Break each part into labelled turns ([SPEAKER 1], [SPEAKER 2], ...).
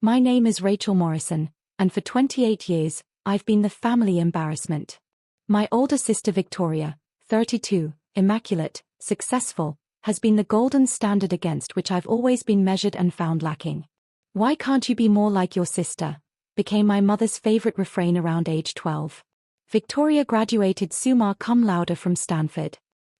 [SPEAKER 1] My name is Rachel Morrison, and for 28 years, I've been the family embarrassment. My older sister Victoria, 32, immaculate, successful, has been the golden standard against which I've always been measured and found lacking. "Why can't you be more like your sister?" became my mother's favorite refrain around age 12. Victoria graduated summa cum laude from Stanford.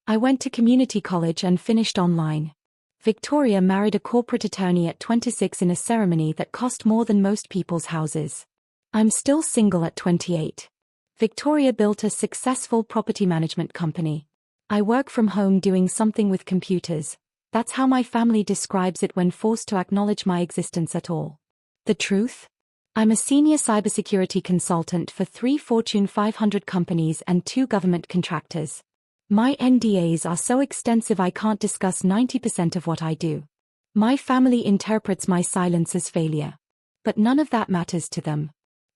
[SPEAKER 1] I went to community college and finished online. Victoria married a corporate attorney at 26 in a ceremony that cost more than most people's houses. I'm still single at 28. Victoria built a successful property management company. I work from home doing something with computers. That's how my family describes it when forced to acknowledge my existence at all. The truth? I'm a senior cybersecurity consultant for 3 Fortune 500 companies and 2 government contractors. My NDAs are so extensive I can't discuss 90% of what I do. My family interprets my silence as failure. But none of that matters to them.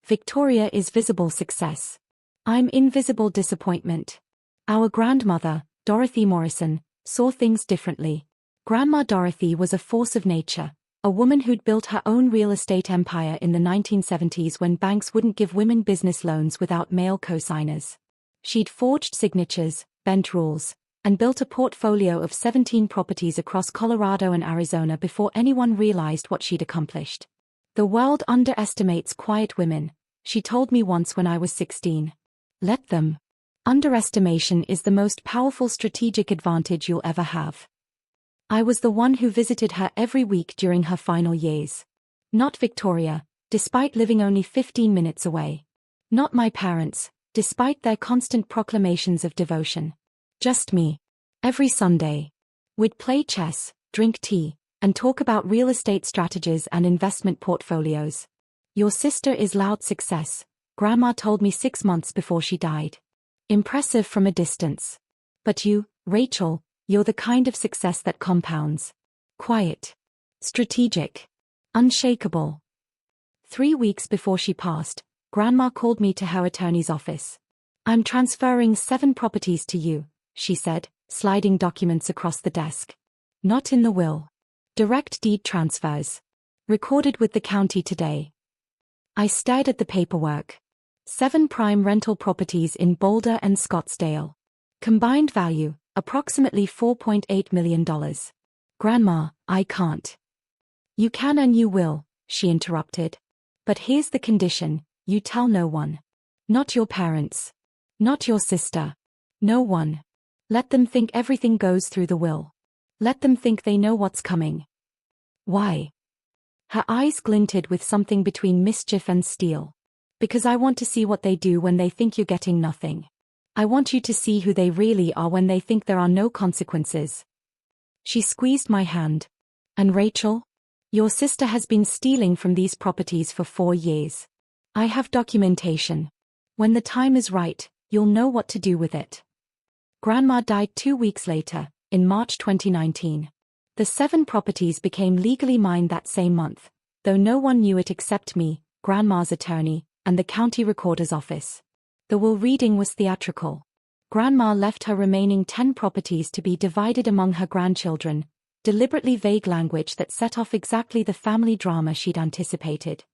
[SPEAKER 1] Victoria is visible success. I'm invisible disappointment. Our grandmother, Dorothy Morrison, saw things differently. Grandma Dorothy was a force of nature, a woman who'd built her own real estate empire in the 1970s when banks wouldn't give women business loans without male co-signers. She'd forged signatures, bent rules, and built a portfolio of 17 properties across Colorado and Arizona before anyone realized what she'd accomplished. "The world underestimates quiet women," she told me once when I was 16. Let them. Underestimation is the most powerful strategic advantage you'll ever have. I was the one who visited her every week during her final years. Not Victoria, despite living only 15 minutes away. Not my parents, despite their constant proclamations of devotion. Just me. Every Sunday. We'd play chess, drink tea, and talk about real estate strategies and investment portfolios. "Your sister is loud success," Grandma told me 6 months before she died. Impressive from a distance. But you, Rachel, you're the kind of success that compounds. Quiet. Strategic. Unshakable. 3 weeks before she passed, Grandma called me to her attorney's office. "I'm transferring 7 properties to you," she said, sliding documents across the desk. "Not in the will. Direct deed transfers. Recorded with the county today." I stared at the paperwork. 7 prime rental properties in Boulder and Scottsdale. Combined value, approximately $4.8 million. "Grandma, I can't." "You can and you will," she interrupted. "But here's the condition, you tell no one. Not your parents. Not your sister. No one. Let them think everything goes through the will. Let them think they know what's coming." "Why?" Her eyes glinted with something between mischief and steel. "Because I want to see what they do when they think you're getting nothing. I want you to see who they really are when they think there are no consequences." She squeezed my hand. "And Rachel? Your sister has been stealing from these properties for 4 years. I have documentation. When the time is right, you'll know what to do with it." Grandma died 2 weeks later, in March 2019. The 7 properties became legally mine that same month, though no one knew it except me, Grandma's attorney, and the county recorder's office. The will reading was theatrical. Grandma left her remaining 10 properties to be divided among her grandchildren, deliberately vague language that set off exactly the family drama she'd anticipated.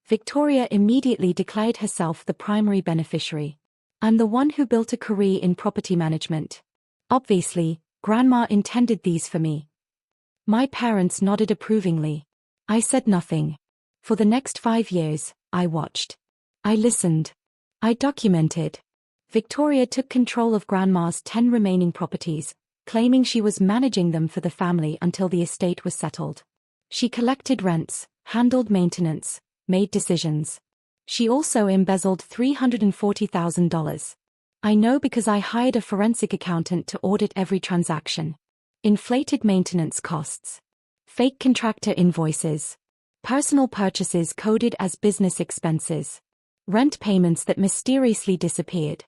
[SPEAKER 1] Victoria immediately declared herself the primary beneficiary. "I'm the one who built a career in property management. Obviously, Grandma intended these for me." My parents nodded approvingly. I said nothing. For the next 5 years, I watched. I listened. I documented. Victoria took control of Grandma's 10 remaining properties, claiming she was managing them for the family until the estate was settled. She collected rents, handled maintenance, made decisions. She also embezzled $340,000. I know because I hired a forensic accountant to audit every transaction. Inflated maintenance costs. Fake contractor invoices. Personal purchases coded as business expenses. Rent payments that mysteriously disappeared.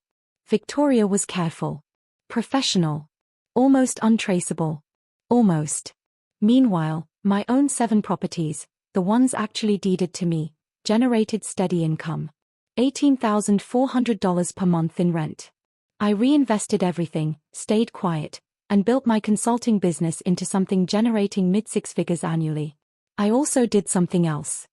[SPEAKER 1] Victoria was careful. Professional. Almost untraceable. Almost. Meanwhile, my own 7 properties, the ones actually deeded to me, generated steady income. $18,400 per month in rent. I reinvested everything, stayed quiet, and built my consulting business into something generating mid-6 figures annually. I also did something else.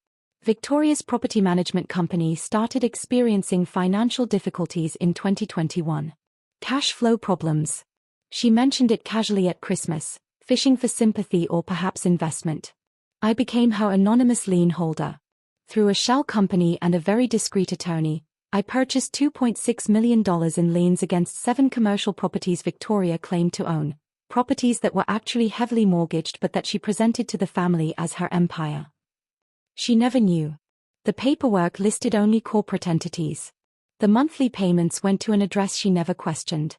[SPEAKER 1] Victoria's property management company started experiencing financial difficulties in 2021. Cash flow problems. She mentioned it casually at Christmas, fishing for sympathy or perhaps investment. I became her anonymous lien holder. Through a shell company and a very discreet attorney, I purchased $2.6 million in liens against 7 commercial properties Victoria claimed to own, properties that were actually heavily mortgaged but that she presented to the family as her empire. She never knew. The paperwork listed only corporate entities. The monthly payments went to an address she never questioned.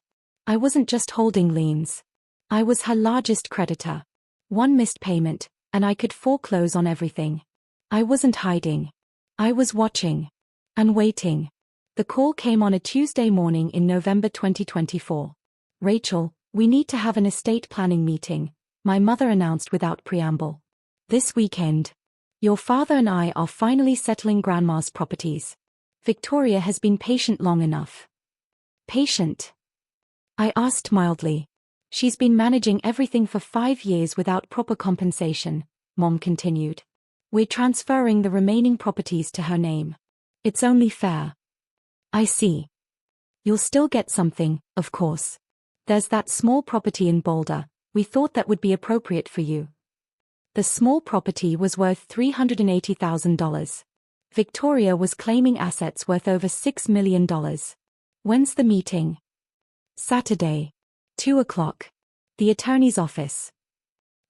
[SPEAKER 1] I wasn't just holding liens. I was her largest creditor. One missed payment, and I could foreclose on everything. I wasn't hiding. I was watching. And waiting. The call came on a Tuesday morning in November 2024. "Rachel, we need to have an estate planning meeting," my mother announced without preamble. "This weekend. Your father and I are finally settling Grandma's properties. Victoria has been patient long enough." "Patient?" I asked mildly. "She's been managing everything for 5 years without proper compensation," Mom continued. "We're transferring the remaining properties to her name. It's only fair." "I see. You'll still get something, of course. There's that small property in Boulder. We thought that would be appropriate for you." The small property was worth $380,000. Victoria was claiming assets worth over $6 million. "When's the meeting?" "Saturday. 2 o'clock. The attorney's office."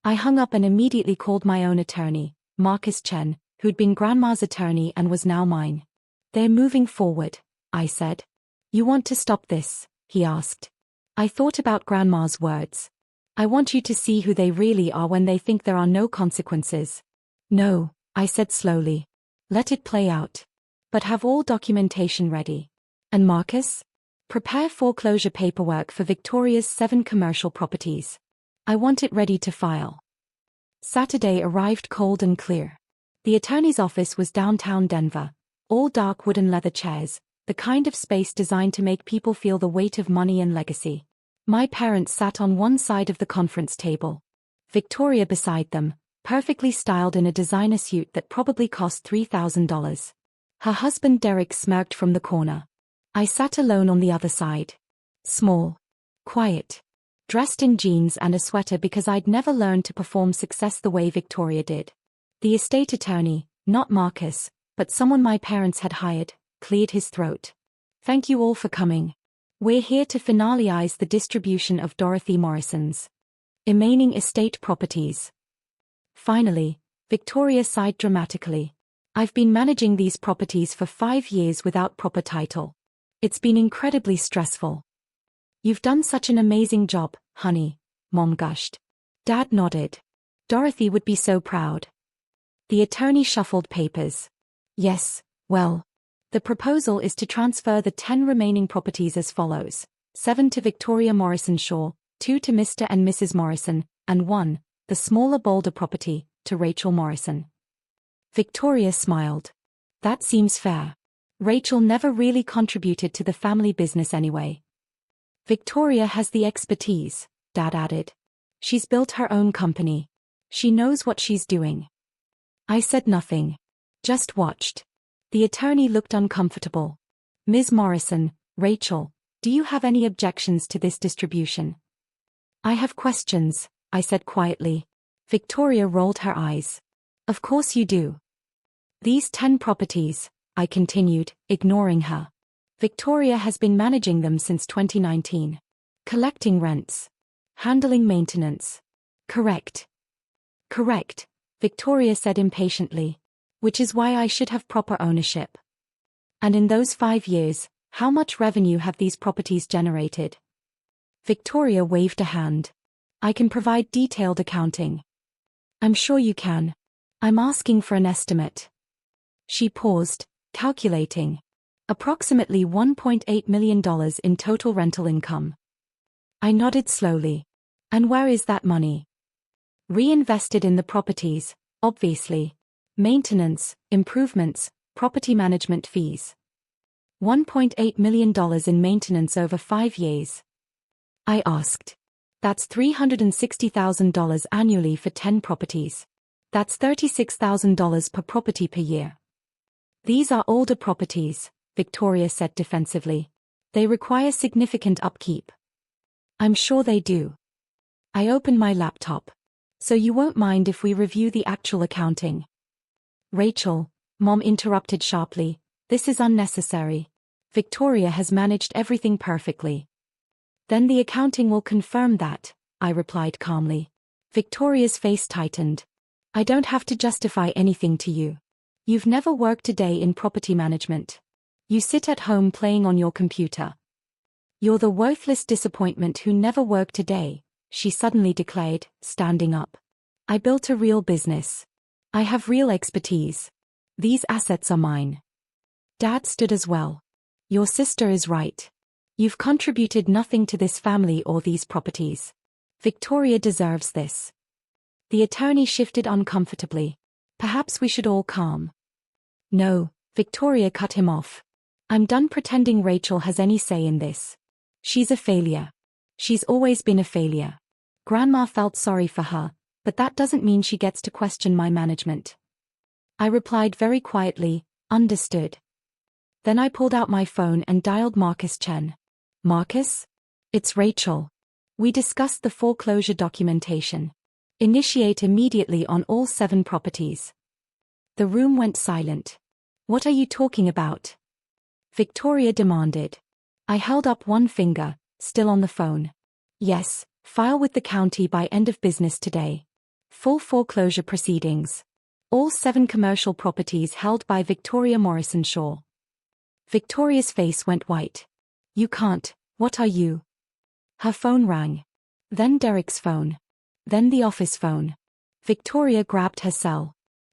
[SPEAKER 1] I hung up and immediately called my own attorney, Marcus Chen, who'd been Grandma's attorney and was now mine. "They're moving forward," I said. "You want to stop this?" he asked. I thought about Grandma's words. "I want you to see who they really are when they think there are no consequences." "No," I said slowly. "Let it play out. But have all documentation ready. And Marcus? Prepare foreclosure paperwork for Victoria's 7 commercial properties. I want it ready to file." Saturday arrived cold and clear. The attorney's office was downtown Denver, all dark wood and leather chairs, the kind of space designed to make people feel the weight of money and legacy. My parents sat on one side of the conference table. Victoria beside them, perfectly styled in a designer suit that probably cost $3,000. Her husband Derek smirked from the corner. I sat alone on the other side. Small. Quiet. Dressed in jeans and a sweater because I'd never learned to perform success the way Victoria did. The estate attorney, not Marcus, but someone my parents had hired, cleared his throat. "Thank you all for coming. We're here to finalize the distribution of Dorothy Morrison's remaining estate properties." Finally, Victoria sighed dramatically. "I've been managing these properties for 5 years without proper title. It's been incredibly stressful." "You've done such an amazing job, honey," Mom gushed. Dad nodded. "Dorothy would be so proud." The attorney shuffled papers. "Yes, well. The proposal is to transfer the 10 remaining properties as follows: 7 to Victoria Morrison Shaw, 2 to Mr. and Mrs. Morrison, and 1, the smaller Boulder property, to Rachel Morrison." Victoria smiled. "That seems fair. Rachel never really contributed to the family business anyway." "Victoria has the expertise," Dad added. "She's built her own company. She knows what she's doing." I said nothing. Just watched. The attorney looked uncomfortable. "Ms. Morrison, Rachel, do you have any objections to this distribution?" "I have questions," I said quietly. Victoria rolled her eyes. "Of course you do." "These 10 properties," I continued, ignoring her. "Victoria has been managing them since 2019. Collecting rents. Handling maintenance." "Correct." "Correct," Victoria said impatiently. "Which is why I should have proper ownership." "And in those 5 years, how much revenue have these properties generated?" Victoria waved a hand. "I can provide detailed accounting." "I'm sure you can. I'm asking for an estimate." She paused, calculating. "Approximately $1.8 million in total rental income." I nodded slowly. "And where is that money?" "Reinvested in the properties, obviously. Maintenance, improvements, property management fees." $1.8 million in maintenance over 5 years. I asked. "That's $360,000 annually for 10 properties. That's $36,000 per property per year." These are older properties, Victoria said defensively. They require significant upkeep. I'm sure they do. I opened my laptop. So you won't mind if we review the actual accounting? Rachel, Mom interrupted sharply, this is unnecessary. Victoria has managed everything perfectly. Then the accounting will confirm that, I replied calmly. Victoria's face tightened. I don't have to justify anything to you. You've never worked a day in property management. You sit at home playing on your computer. You're the worthless disappointment who never worked a day, she suddenly declared, standing up. I built a real business. I have real expertise. These assets are mine. Dad stood as well. Your sister is right. You've contributed nothing to this family or these properties. Victoria deserves this. The attorney shifted uncomfortably. Perhaps we should all calm. No, Victoria cut him off. I'm done pretending Rachel has any say in this. She's a failure. She's always been a failure. Grandma felt sorry for her, but that doesn't mean she gets to question my management. I replied very quietly, understood. Then I pulled out my phone and dialed Marcus Chen. Marcus? It's Rachel. We discussed the foreclosure documentation. Initiate immediately on all 7 properties. The room went silent. What are you talking about? Victoria demanded. I held up one finger, still on the phone. Yes, file with the county by end of business today. Full foreclosure proceedings. All 7 commercial properties held by Victoria Morrison Shaw. Victoria's face went white. You can't, what are you? Her phone rang. Then Derek's phone. Then the office phone. Victoria grabbed her cell.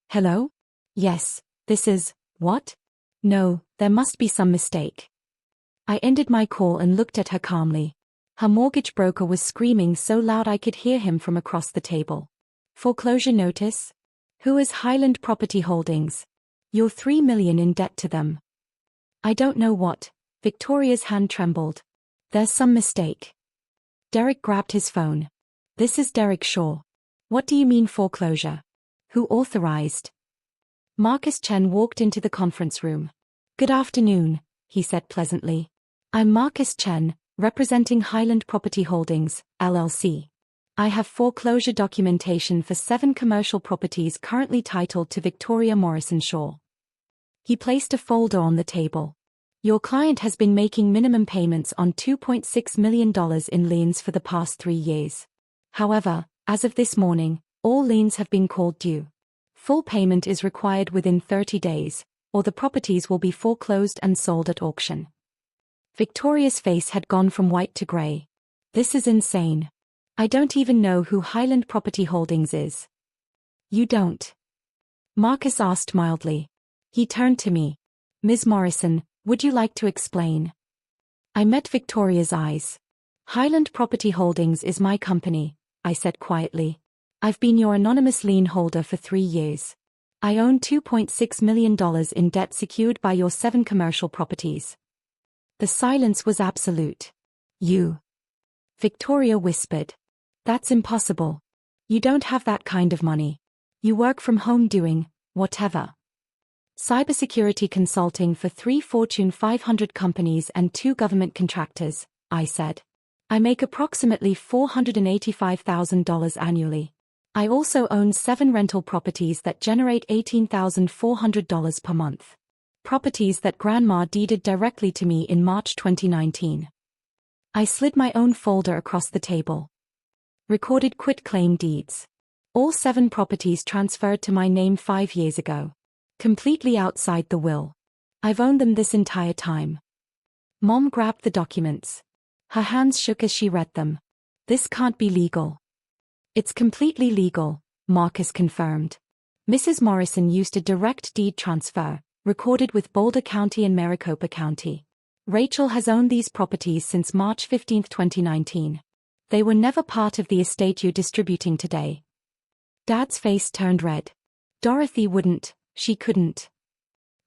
[SPEAKER 1] Hello? Yes, this is, what? No, there must be some mistake. I ended my call and looked at her calmly. Her mortgage broker was screaming so loud I could hear him from across the table. Foreclosure notice? Who is Highland Property Holdings? You're $3 million in debt to them. I don't know what. Victoria's hand trembled. There's some mistake. Derek grabbed his phone. This is Derek Shaw. What do you mean foreclosure? Who authorized? Marcus Chen walked into the conference room. Good afternoon, he said pleasantly. I'm Marcus Chen, representing Highland Property Holdings, LLC. I have foreclosure documentation for 7 commercial properties currently titled to Victoria Morrison Shaw. He placed a folder on the table. Your client has been making minimum payments on $2.6 million in liens for the past 3 years. However, as of this morning, all liens have been called due. Full payment is required within 30 days, or the properties will be foreclosed and sold at auction. Victoria's face had gone from white to gray. This is insane. I don't even know who Highland Property Holdings is. You don't? Marcus asked mildly. He turned to me. Ms. Morrison, would you like to explain? I met Victoria's eyes. Highland Property Holdings is my company, I said quietly. I've been your anonymous lien holder for 3 years. I own $2.6 million in debt secured by your 7 commercial properties. The silence was absolute. You. Victoria whispered. That's impossible. You don't have that kind of money. You work from home doing, whatever. Cybersecurity consulting for 3 Fortune 500 companies and 2 government contractors, I said. I make approximately $485,000 annually. I also own 7 rental properties that generate $18,400 per month. Properties that Grandma deeded directly to me in March 2019. I slid my own folder across the table. Recorded quitclaim deeds. All 7 properties transferred to my name 5 years ago. Completely outside the will. I've owned them this entire time. Mom grabbed the documents. Her hands shook as she read them. This can't be legal. It's completely legal, Marcus confirmed. Mrs. Morrison used a direct deed transfer, recorded with Boulder County and Maricopa County. Rachel has owned these properties since March 15, 2019. They were never part of the estate you're distributing today. Dad's face turned red. Dorothy wouldn't, she couldn't.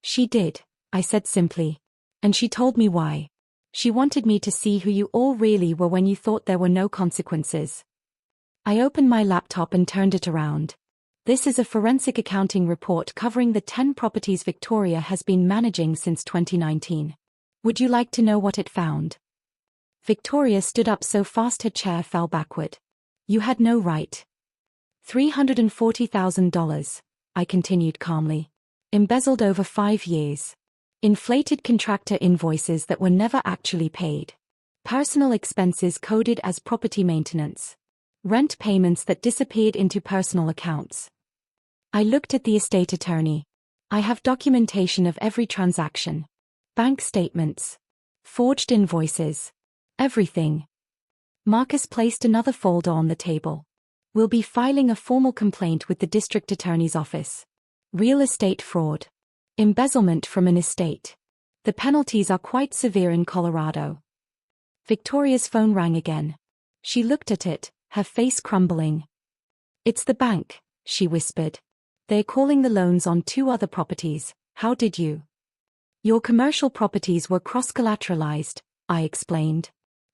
[SPEAKER 1] She did, I said simply. And she told me why. She wanted me to see who you all really were when you thought there were no consequences. I opened my laptop and turned it around. This is a forensic accounting report covering the 10 properties Victoria has been managing since 2019. Would you like to know what it found? Victoria stood up so fast her chair fell backward. You had no right. $340,000, I continued calmly. Embezzled over 5 years. Inflated contractor invoices that were never actually paid. Personal expenses coded as property maintenance. Rent payments that disappeared into personal accounts. I looked at the estate attorney. I have documentation of every transaction. Bank statements. Forged invoices. Everything. Marcus placed another folder on the table. We'll be filing a formal complaint with the district attorney's office. Real estate fraud. Embezzlement from an estate. The penalties are quite severe in Colorado. Victoria's phone rang again. She looked at it, her face crumbling. It's the bank, she whispered. They're calling the loans on 2 other properties. How did you? Your commercial properties were cross-collateralized, I explained.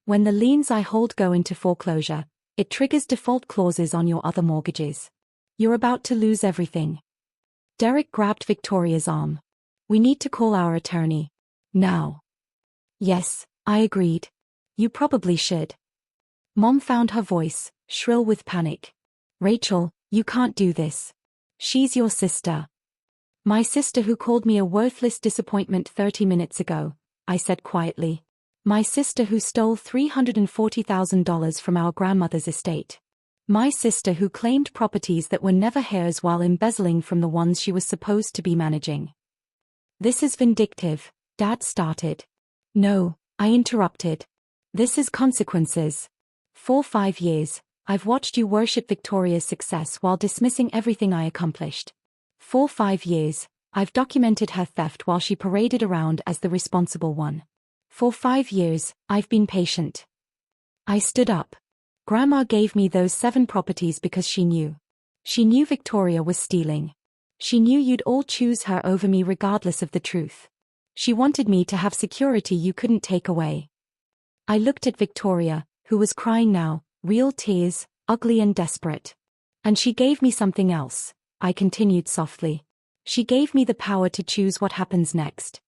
[SPEAKER 1] When the liens I hold go into foreclosure, it triggers default clauses on your other mortgages. You're about to lose everything. Derek grabbed Victoria's arm. We need to call our attorney. Now. Yes, I agreed. You probably should. Mom found her voice, shrill with panic. Rachel, you can't do this. She's your sister. My sister who called me a worthless disappointment 30 minutes ago, I said quietly. My sister who stole $340,000 from our grandmother's estate. My sister who claimed properties that were never hers while embezzling from the ones she was supposed to be managing. This is vindictive, Dad started. No, I interrupted. This is consequences. For 5 years, I've watched you worship Victoria's success while dismissing everything I accomplished. For 5 years, I've documented her theft while she paraded around as the responsible one. For 5 years, I've been patient. I stood up. Grandma gave me those 7 properties because she knew. She knew Victoria was stealing. She knew you'd all choose her over me regardless of the truth. She wanted me to have security you couldn't take away. I looked at Victoria, who was crying now, real tears, ugly and desperate. And she gave me something else, I continued softly. She gave me the power to choose what happens next.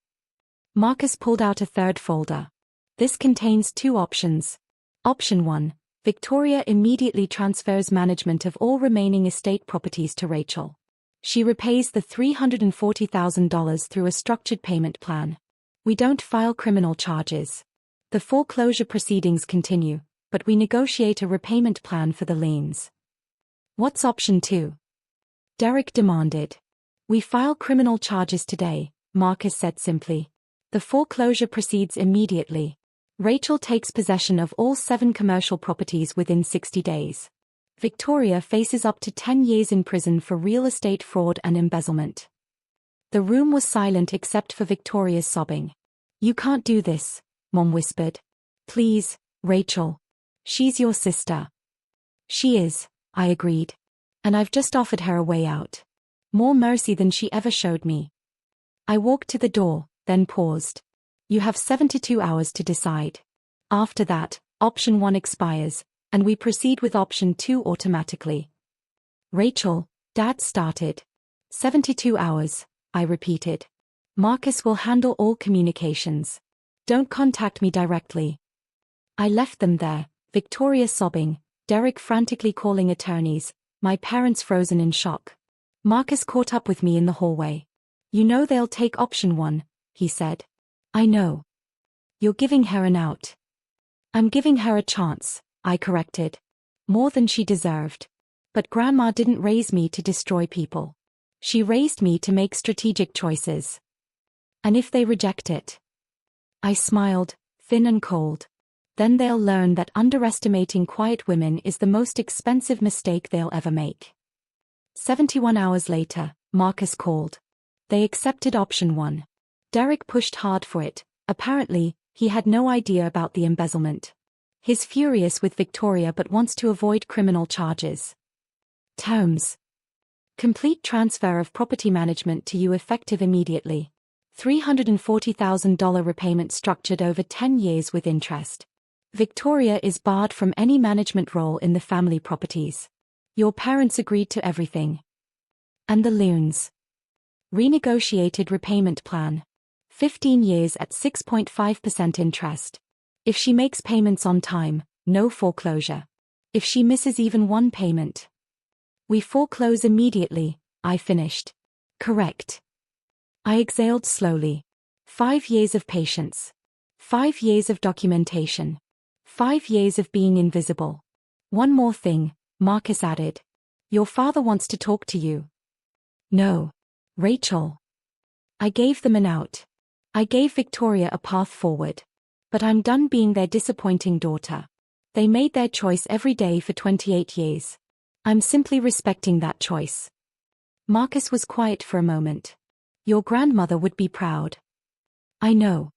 [SPEAKER 1] Marcus pulled out a 3rd folder. This contains 2 options. Option 1. Victoria immediately transfers management of all remaining estate properties to Rachel. She repays the $340,000 through a structured payment plan. We don't file criminal charges. The foreclosure proceedings continue, but we negotiate a repayment plan for the liens. What's option 2? Derek demanded. We file criminal charges today, Marcus said simply. The foreclosure proceeds immediately. Rachel takes possession of all 7 commercial properties within 60 days. Victoria faces up to 10 years in prison for real estate fraud and embezzlement. The room was silent except for Victoria's sobbing. You can't do this, Mom whispered. Please, Rachel. She's your sister. She is, I agreed. And I've just offered her a way out. More mercy than she ever showed me. I walked to the door, then paused. You have 72 hours to decide. After that, option 1 expires, and we proceed with option 2 automatically. Rachel, Dad started. 72 hours, I repeated. Marcus will handle all communications. Don't contact me directly. I left them there, Victoria sobbing, Derek frantically calling attorneys, my parents frozen in shock. Marcus caught up with me in the hallway. You know they'll take option 1, he said. I know. You're giving her an out. I'm giving her a chance, I corrected. More than she deserved. But Grandma didn't raise me to destroy people. She raised me to make strategic choices. And if they reject it? I smiled, thin and cold. Then they'll learn that underestimating quiet women is the most expensive mistake they'll ever make. 71 hours later, Marcus called. They accepted option 1. Derek pushed hard for it. Apparently, he had no idea about the embezzlement. He's furious with Victoria but wants to avoid criminal charges. Terms. Complete transfer of property management to you effective immediately. $340,000 repayment structured over 10 years with interest. Victoria is barred from any management role in the family properties. Your parents agreed to everything. And the loans. Renegotiated repayment plan. 15 years at 6.5% interest. If she makes payments on time, no foreclosure. If she misses even one payment, we foreclose immediately, I finished. Correct. I exhaled slowly. 5 years of patience. 5 years of documentation. 5 years of being invisible. One more thing, Marcus added. Your father wants to talk to you. No. Rachel. I gave them an out. I gave Victoria a path forward. But I'm done being their disappointing daughter. They made their choice every day for 28 years. I'm simply respecting that choice. Marcus was quiet for a moment. Your grandmother would be proud. I know.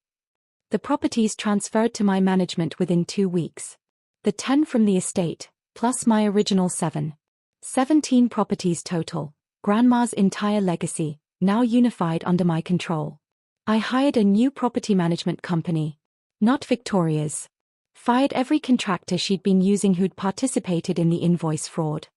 [SPEAKER 1] The properties transferred to my management within 2 weeks. The 10 from the estate, plus my original 7. 17 properties total, Grandma's entire legacy, now unified under my control. I hired a new property management company. Not Victoria's. Fired every contractor she'd been using who'd participated in the invoice fraud.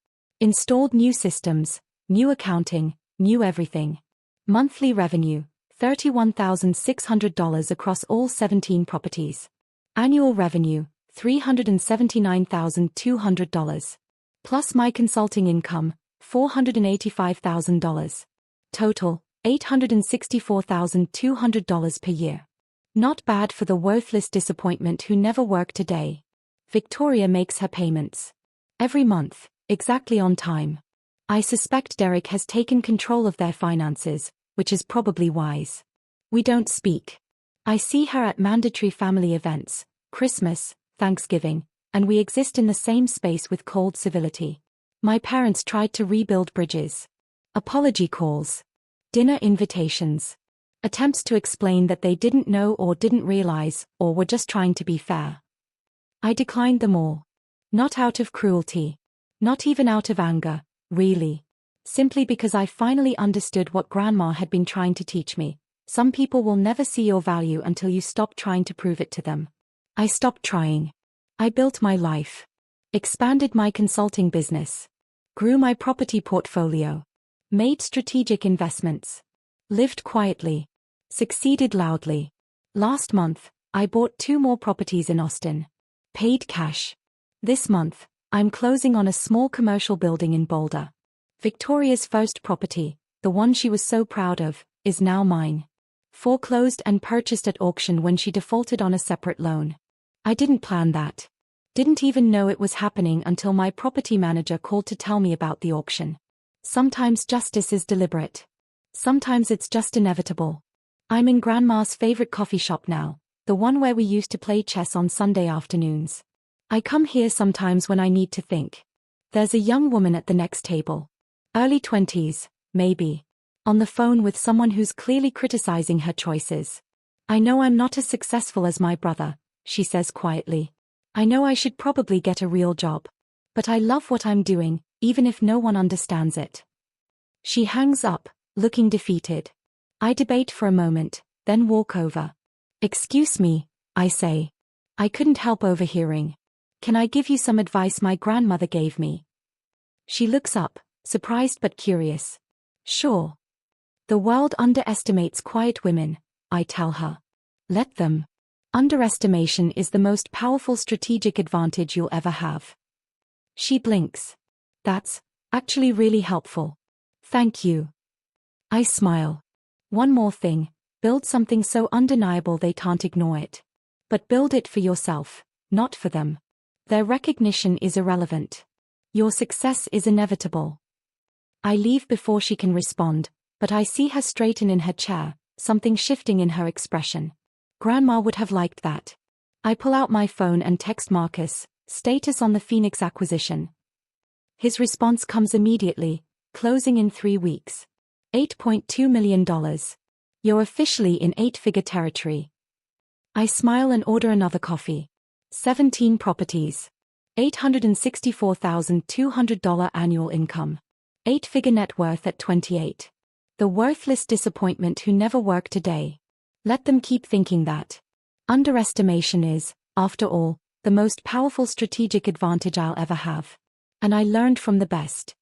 [SPEAKER 1] Installed new systems, new accounting, new everything. Monthly revenue, $31,600 across all 17 properties. Annual revenue, $379,200. Plus my consulting income, $485,000. Total, $864,200 per year. Not bad for the worthless disappointment who never worked a day. Victoria makes her payments. Every month, exactly on time. I suspect Derek has taken control of their finances, which is probably wise. We don't speak. I see her at mandatory family events, Christmas, Thanksgiving, and we exist in the same space with cold civility. My parents tried to rebuild bridges. Apology calls. Dinner invitations. Attempts to explain that they didn't know or didn't realize, or were just trying to be fair. I declined them all. Not out of cruelty. Not even out of anger, really. Simply because I finally understood what Grandma had been trying to teach me. Some people will never see your value until you stop trying to prove it to them. I stopped trying. I built my life. Expanded my consulting business. Grew my property portfolio. Made strategic investments. Lived quietly. Succeeded loudly. Last month, I bought 2 more properties in Austin. Paid cash. This month, I'm closing on a small commercial building in Boulder. Victoria's first property, the one she was so proud of, is now mine. Foreclosed and purchased at auction when she defaulted on a separate loan. I didn't plan that. Didn't even know it was happening until my property manager called to tell me about the auction. Sometimes justice is deliberate. Sometimes it's just inevitable. I'm in Grandma's favorite coffee shop now, the one where we used to play chess on Sunday afternoons. I come here sometimes when I need to think. There's a young woman at the next table. Early 20s, maybe. On the phone with someone who's clearly criticizing her choices. I know I'm not as successful as my brother, she says quietly. I know I should probably get a real job. But I love what I'm doing, even if no one understands it. She hangs up, looking defeated. I debate for a moment, then walk over. Excuse me, I say. I couldn't help overhearing. Can I give you some advice my grandmother gave me? She looks up, surprised but curious. Sure. The world underestimates quiet women, I tell her. Let them. Underestimation is the most powerful strategic advantage you'll ever have. She blinks. That's actually really helpful. Thank you. I smile. One more thing, build something so undeniable they can't ignore it. But build it for yourself, not for them. Their recognition is irrelevant. Your success is inevitable. I leave before she can respond, but I see her straighten in her chair, something shifting in her expression. Grandma would have liked that. I pull out my phone and text Marcus, status on the Phoenix acquisition. His response comes immediately, closing in 3 weeks. $8.2 million. You're officially in 8-figure territory. I smile and order another coffee. 17 properties. $864,200 annual income. 8-figure net worth at 28. The worthless disappointment who never worked a day. Let them keep thinking that. Underestimation is, after all, the most powerful strategic advantage I'll ever have. And I learned from the best.